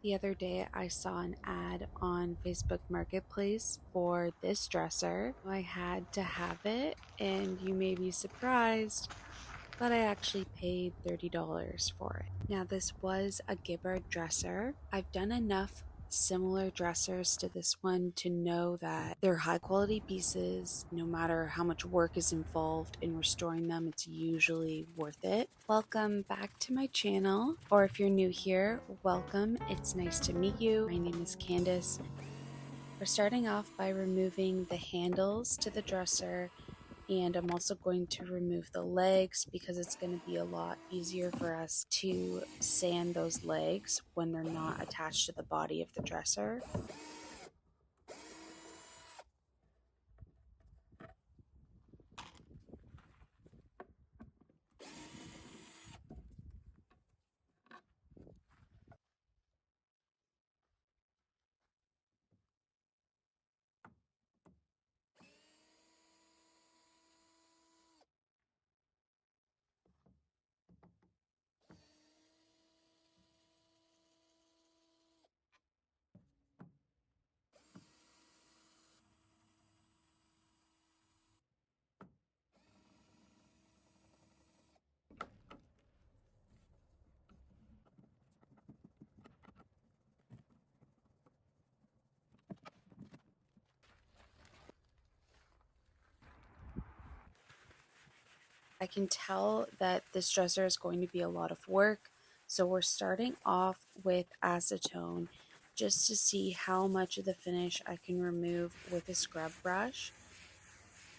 The other day I saw an ad on Facebook Marketplace for this dresser. I had to have it, and you may be surprised, but I actually paid $30 for it. Now, this was a Gibbard dresser. I've done enough similar dressers to this one to know that they're high quality pieces. No matter how much work is involved in restoring them, it's usually worth it. Welcome back to my channel, or if you're new here, welcome. It's nice to meet you. My name is Candace. We're starting off by removing the handles to the dresser, and I'm also going to remove the legs because it's going to be a lot easier for us to sand those legs when they're not attached to the body of the dresser. I can tell that this dresser is going to be a lot of work, so we're starting off with acetone just to see how much of the finish I can remove with a scrub brush.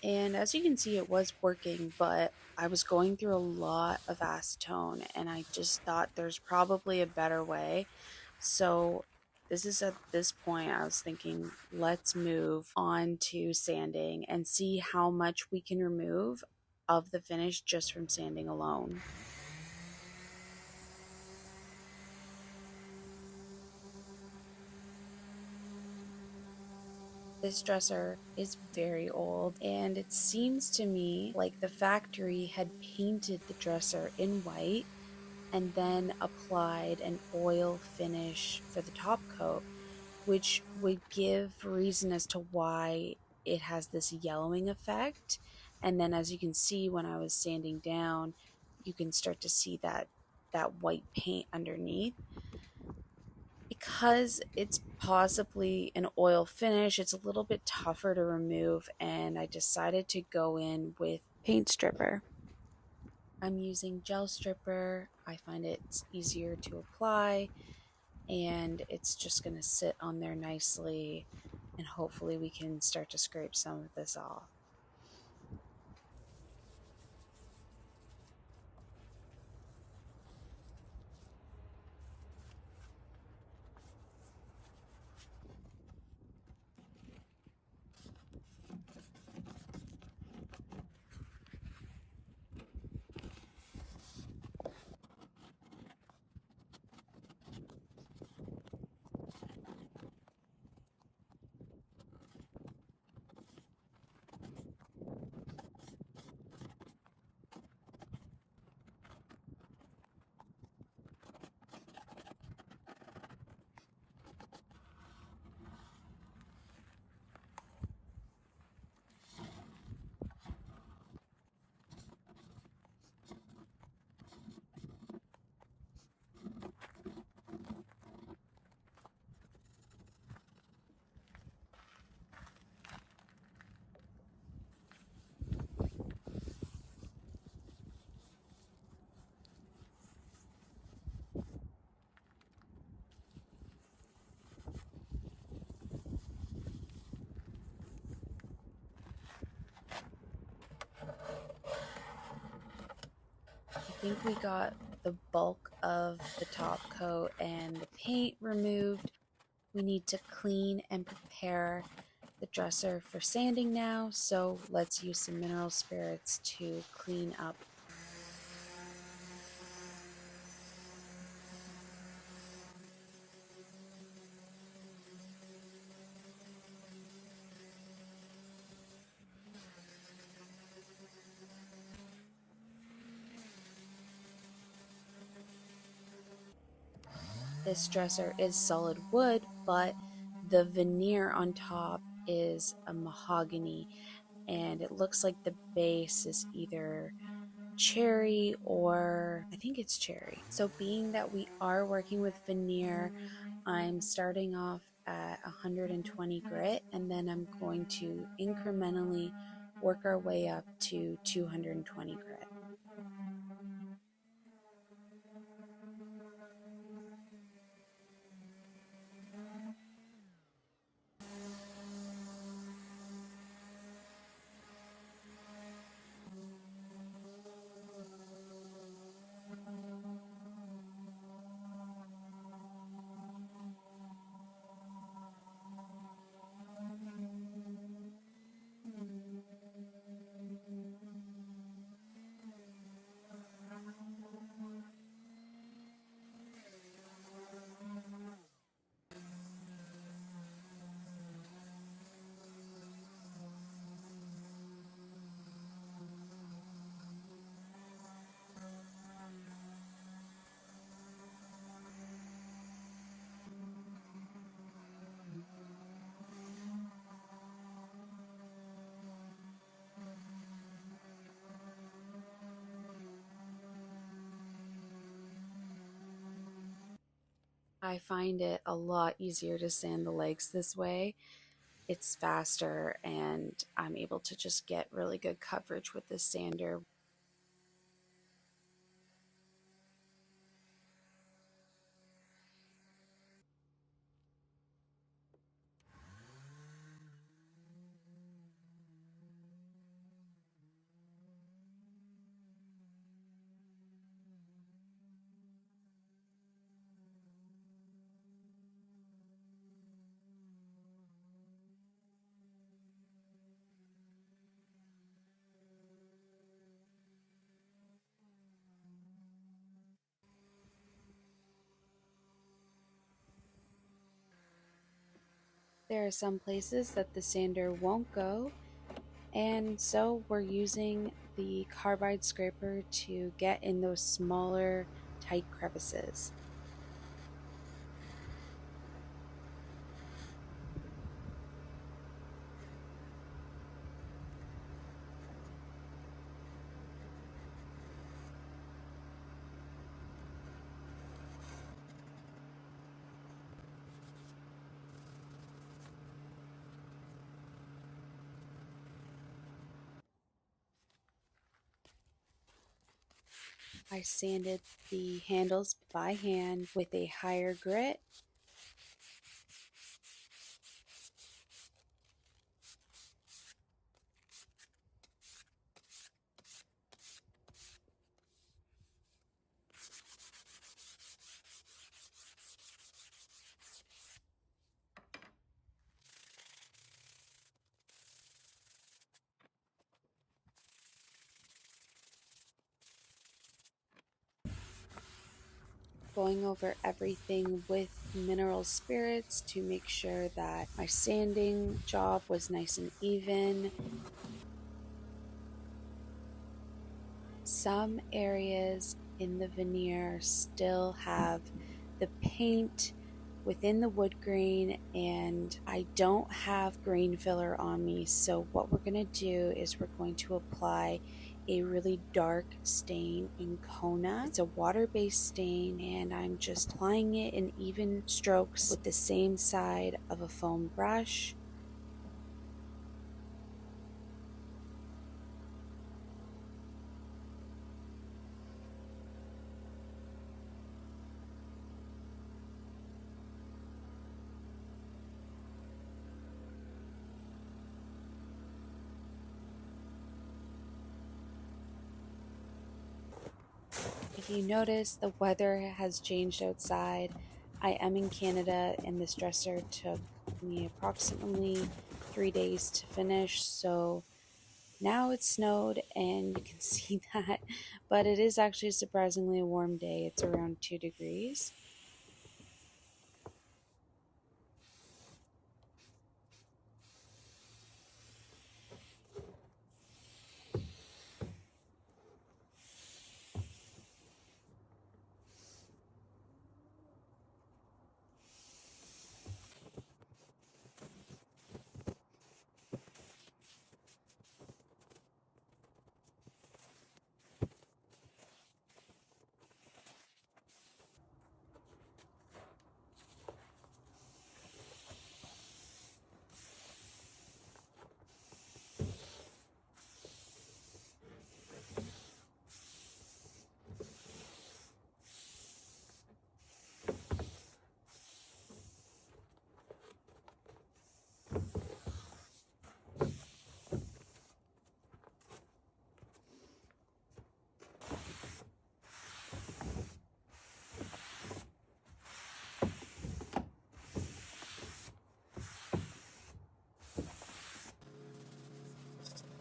And as you can see, it was working, but I was going through a lot of acetone and I just thought there's probably a better way. So this is at this point I was thinking, let's move on to sanding and see how much we can remove of the finish just from sanding alone. This dresser is very old, and it seems to me like the factory had painted the dresser in white and then applied an oil finish for the top coat, which would give reason as to why it has this yellowing effect. And then as you can see, when I was sanding down, you can start to see that white paint underneath. Because it's possibly an oil finish, it's a little bit tougher to remove, and I decided to go in with paint stripper. I'm using gel stripper. I find it's easier to apply, and it's just going to sit on there nicely, and hopefully we can start to scrape some of this off. I think we got the bulk of the top coat and the paint removed. We need to clean and prepare the dresser for sanding now, so let's use some mineral spirits to clean up. This dresser is solid wood, but the veneer on top is a mahogany, and it looks like the base is either cherry or I think it's cherry. So being that we are working with veneer, I'm starting off at 120 grit, and then I'm going to incrementally work our way up to 220 grit. I find it a lot easier to sand the legs this way. It's faster, and I'm able to just get really good coverage with the sander. There are some places that the sander won't go, and so we're using the carbide scraper to get in those smaller, tight crevices. I sanded the handles by hand with a higher grit. Going over everything with mineral spirits to make sure that my sanding job was nice and even. Some areas in the veneer still have the paint within the wood grain, and I don't have grain filler on me, so what we're going to do is we're going to apply a really dark stain in Kona. It's a water-based stain, and I'm just applying it in even strokes with the same side of a foam brush. If you notice, the weather has changed outside. I am in Canada, and this dresser took me approximately 3 days to finish, so now it's snowed and you can see that, but it is actually surprisingly a warm day. It's around 2 degrees.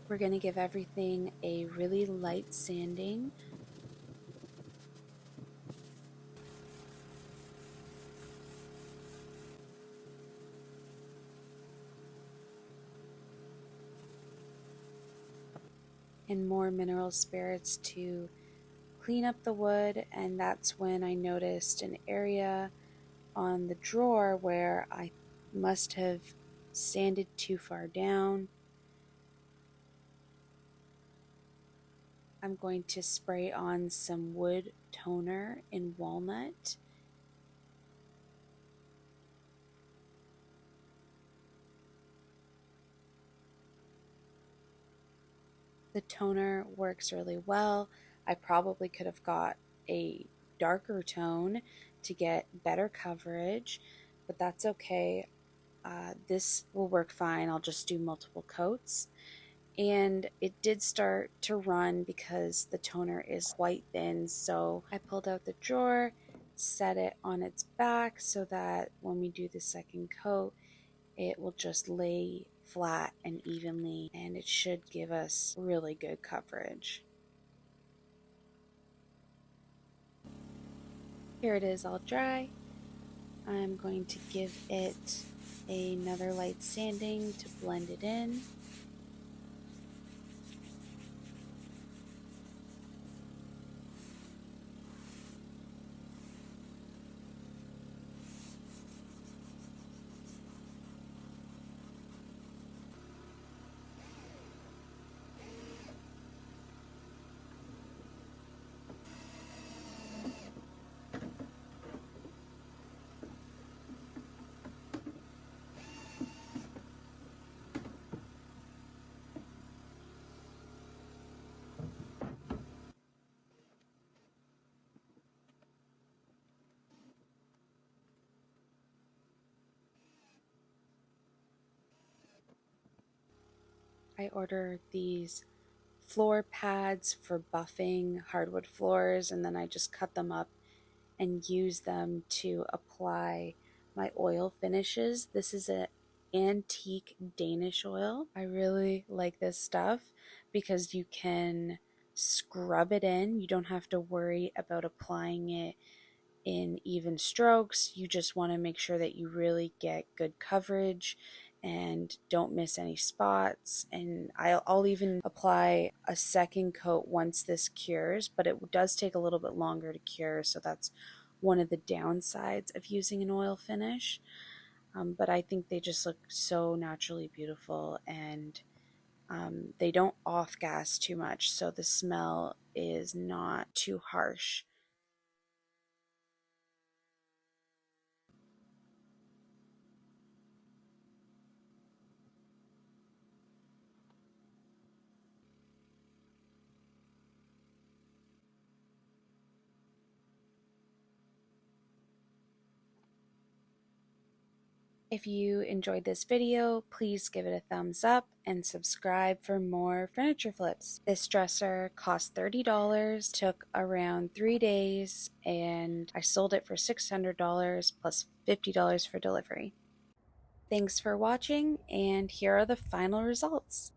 We're going to give everything a really light sanding. And more mineral spirits to clean up the wood. And that's when I noticed an area on the drawer where I must have sanded too far down. I'm going to spray on some wood toner in walnut. The toner works really well. I probably could have got a darker tone to get better coverage, but that's okay. This will work fine. I'll just do multiple coats. And it did start to run because the toner is quite thin, so I pulled out the drawer, set it on its back so that when we do the second coat, it will just lay flat and evenly, and it should give us really good coverage. Here it is all dry. I'm going to give it another light sanding to blend it in. I ordered these floor pads for buffing hardwood floors, and then I just cut them up and use them to apply my oil finishes. This is an antique Danish oil. I really like this stuff because you can scrub it in. You don't have to worry about applying it in even strokes. You just want to make sure that you really get good coverage and don't miss any spots. And I'll even apply a second coat once this cures, but it does take a little bit longer to cure, so that's one of the downsides of using an oil finish. But I think they just look so naturally beautiful, and they don't off gas too much, so the smell is not too harsh. If you enjoyed this video, please give it a thumbs up and subscribe for more furniture flips. This dresser cost $30, took around 3 days, and I sold it for $600 plus $50 for delivery. Thanks for watching, and here are the final results.